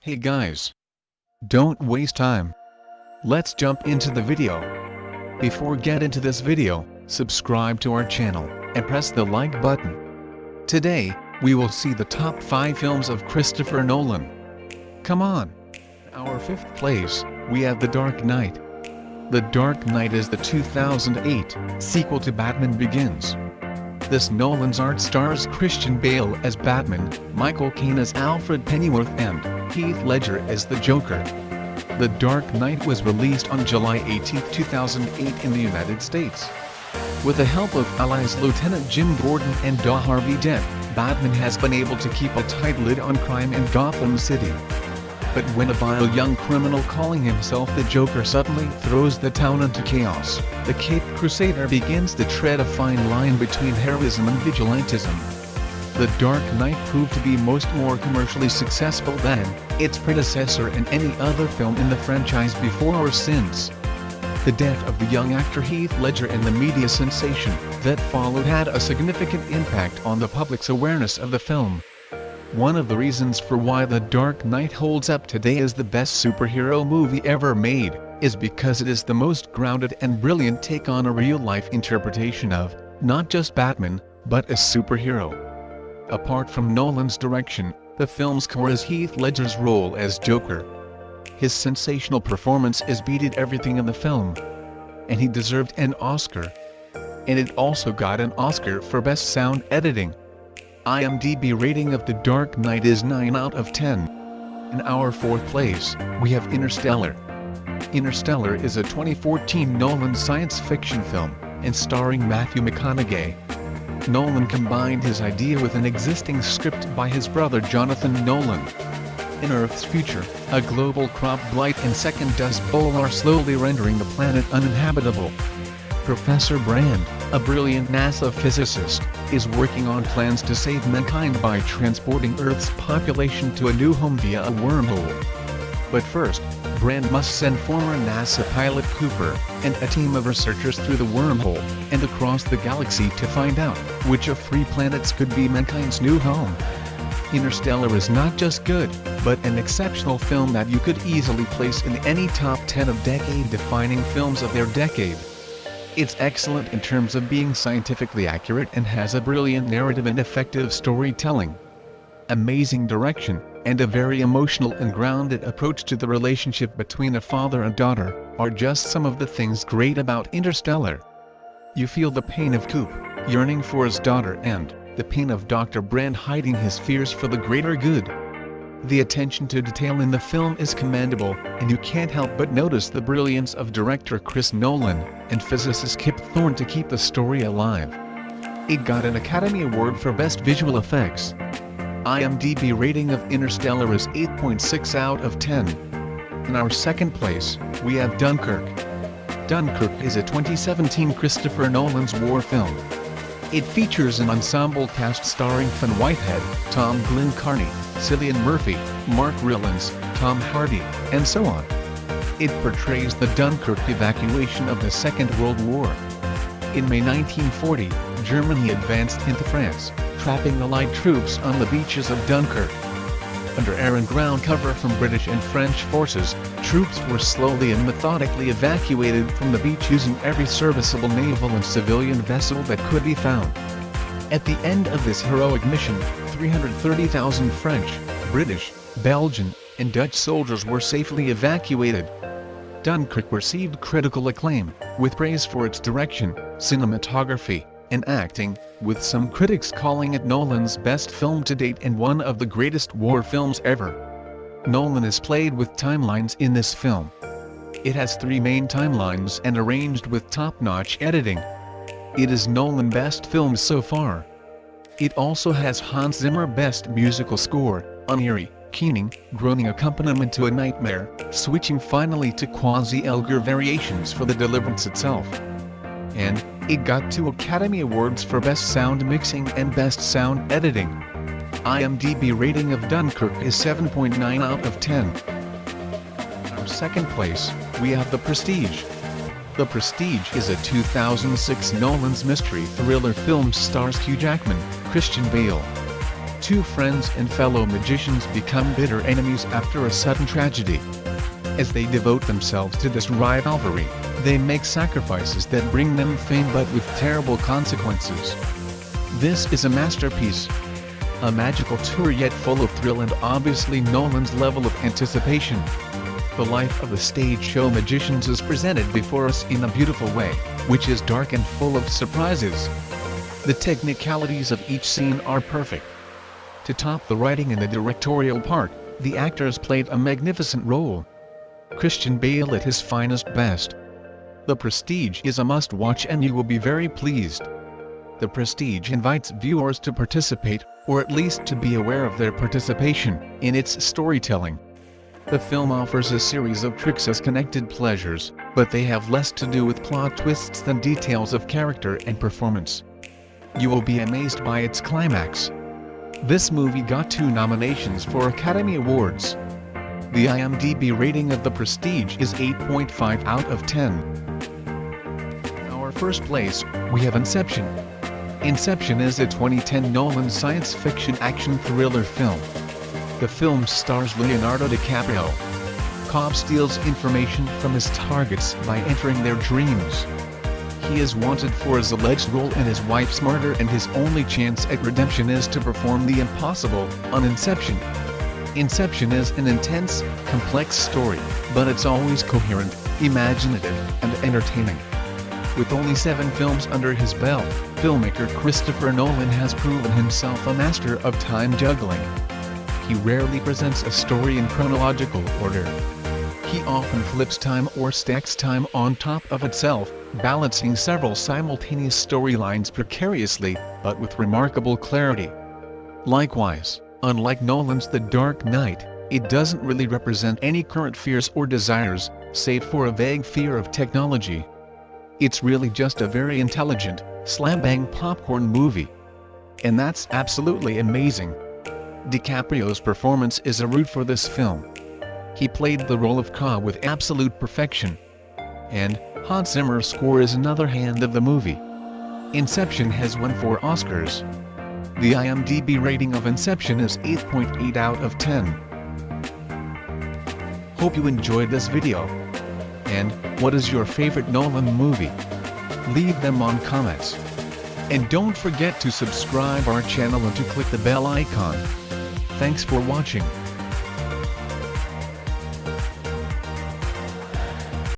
Hey guys! Don't waste time. Let's jump into the video. Before get into this video, subscribe to our channel, and press the like button. Today, we will see the top 5 films of Christopher Nolan. Come on! Our 5th place, we have The Dark Knight. The Dark Knight is the 2008 sequel to Batman Begins. This Nolan's art stars Christian Bale as Batman, Michael Caine as Alfred Pennyworth and Heath Ledger as the Joker. The Dark Knight was released on July 18, 2008 in the United States. With the help of allies Lieutenant Jim Gordon and Harvey Dent, Batman has been able to keep a tight lid on crime in Gotham City. But when a vile young criminal calling himself the Joker suddenly throws the town into chaos, the Caped Crusader begins to tread a fine line between heroism and vigilantism. The Dark Knight proved to be more commercially successful than its predecessor and any other film in the franchise before or since. The death of the young actor Heath Ledger and the media sensation that followed had a significant impact on the public's awareness of the film. One of the reasons for why The Dark Knight holds up today as the best superhero movie ever made, is because it is the most grounded and brilliant take on a real-life interpretation of, not just Batman, but a superhero. Apart from Nolan's direction, the film's score is Heath Ledger's role as Joker. His sensational performance is beaten everything in the film. And he deserved an Oscar. And it also got an Oscar for Best Sound Editing. IMDb rating of The Dark Knight is 9 out of 10. In our 4th place, we have Interstellar. Interstellar is a 2014 Nolan science fiction film, and starring Matthew McConaughey. Nolan combined his idea with an existing script by his brother Jonathan Nolan. In Earth's future, a global crop blight and second dust bowl are slowly rendering the planet uninhabitable. Professor Brand, a brilliant NASA physicist, is working on plans to save mankind by transporting Earth's population to a new home via a wormhole. But first, Brand must send former NASA pilot Cooper and a team of researchers through the wormhole and across the galaxy to find out which of 3 planets could be mankind's new home. Interstellar is not just good, but an exceptional film that you could easily place in any top 10 of decade-defining films of their decade. It's excellent in terms of being scientifically accurate and has a brilliant narrative and effective storytelling. Amazing direction, and a very emotional and grounded approach to the relationship between a father and daughter, are just some of the things great about Interstellar. You feel the pain of Coop, yearning for his daughter, and the pain of Dr. Brand hiding his fears for the greater good. The attention to detail in the film is commendable, and you can't help but notice the brilliance of director Chris Nolan and physicist Kip Thorne to keep the story alive. It got an Academy Award for Best Visual Effects. IMDb rating of Interstellar is 8.6 out of 10. In our 2nd place, we have Dunkirk. Dunkirk is a 2017 Christopher Nolan's war film. It features an ensemble cast starring Finn Whitehead, Tom Glencarney, Cillian Murphy, Mark Rylance, Tom Hardy, and so on. It portrays the Dunkirk evacuation of the Second World War. In May 1940, Germany advanced into France, trapping Allied troops on the beaches of Dunkirk. Under air and ground cover from British and French forces, troops were slowly and methodically evacuated from the beach using every serviceable naval and civilian vessel that could be found. At the end of this heroic mission, 330,000 French, British, Belgian, and Dutch soldiers were safely evacuated. Dunkirk received critical acclaim, with praise for its direction, cinematography, and acting, with some critics calling it Nolan's best film to date and one of the greatest war films ever. Nolan is played with timelines in this film. It has 3 main timelines and arranged with top-notch editing. It is Nolan's best film so far. It also has Hans Zimmer's best musical score, an eerie, keening, groaning accompaniment to a nightmare, switching finally to quasi-Elgar variations for the deliverance itself. And it got 2 Academy Awards for Best Sound Mixing and Best Sound Editing. IMDb rating of Dunkirk is 7.9 out of 10. Our 2nd place, we have The Prestige. The Prestige is a 2006 Nolan's mystery thriller film stars Hugh Jackman, Christian Bale, Two friends and fellow magicians become bitter enemies after a sudden tragedy. As they devote themselves to this rivalry, they make sacrifices that bring them fame but with terrible consequences. This is a masterpiece. A magical tour yet full of thrill and obviously Nolan's level of anticipation. The life of the stage show magicians is presented before us in a beautiful way, which is dark and full of surprises. The technicalities of each scene are perfect. To top the writing in the directorial part, the actors played a magnificent role. Christian Bale at his finest best. The Prestige is a must-watch and you will be very pleased. The Prestige invites viewers to participate, or at least to be aware of their participation, in its storytelling. The film offers a series of tricks as connected pleasures, but they have less to do with plot twists than details of character and performance. You will be amazed by its climax. This movie got 2 nominations for Academy Awards. The IMDb rating of The Prestige is 8.5 out of 10. Our first place, we have Inception. Inception is a 2010 Nolan science fiction action thriller film. The film stars Leonardo DiCaprio. Cobb steals information from his targets by entering their dreams. He is wanted for his alleged role in his wife's murder and his only chance at redemption is to perform the impossible, on Inception. Inception is an intense, complex story, but it's always coherent, imaginative, and entertaining. With only 7 films under his belt, filmmaker Christopher Nolan has proven himself a master of time juggling. He rarely presents a story in chronological order. He often flips time or stacks time on top of itself, balancing several simultaneous storylines precariously, but with remarkable clarity. Likewise, unlike Nolan's The Dark Knight, it doesn't really represent any current fears or desires, save for a vague fear of technology. It's really just a very intelligent, slam-bang popcorn movie. And that's absolutely amazing. DiCaprio's performance is a root for this film. He played the role of Cobb with absolute perfection. And Hans Zimmer's score is another hand of the movie. Inception has won 4 Oscars. The IMDb rating of Inception is 8.8 out of 10. Hope you enjoyed this video. And, what is your favorite Nolan movie? Leave them on comments. And don't forget to subscribe our channel and to click the bell icon. Thanks for watching.